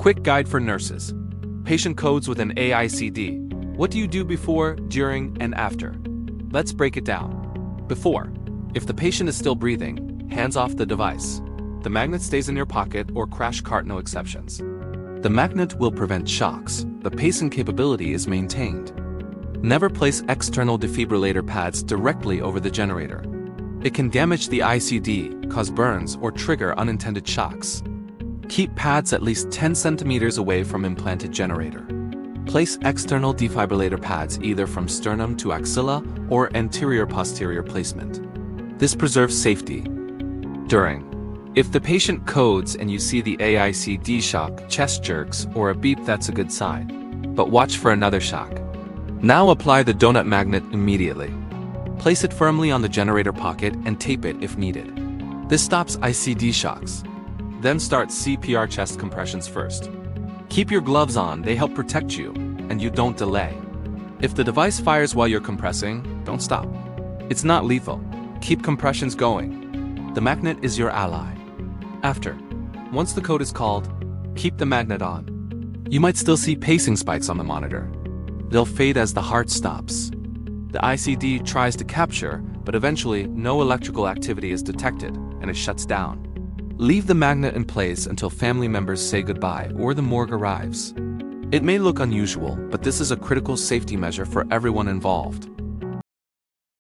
Quick guide for nurses. Patient codes with an AICD. What do you do before, during, and after? Let's break it down. Before. If the patient is still breathing, hands off the device. The magnet stays in your pocket or crash cart, no exceptions. The magnet will prevent shocks. The pacing capability is maintained. Never place external defibrillator pads directly over the generator. It can damage the ICD, cause burns, or trigger unintended shocks. Keep pads at least 10 centimeters away from implanted generator. Place external defibrillator pads either from sternum to axilla or anterior-posterior placement. This preserves safety. During. If the patient codes and you see the AICD shock, chest jerks, or a beep, that's a good sign. But watch for another shock. Now apply the donut magnet immediately. Place it firmly on the generator pocket and tape it if needed. This stops ICD shocks. Then start CPR chest compressions first. Keep your gloves on, they help protect you, and you don't delay. If the device fires while you're compressing, don't stop. It's not lethal. Keep compressions going. The magnet is your ally. After. Once the code is called, keep the magnet on. You might still see pacing spikes on the monitor. They'll fade as the heart stops. The ICD tries to capture, but eventually no electrical activity is detected and it shuts down. Leave the magnet in place until family members say goodbye or the morgue arrives. It may look unusual, but this is a critical safety measure for everyone involved.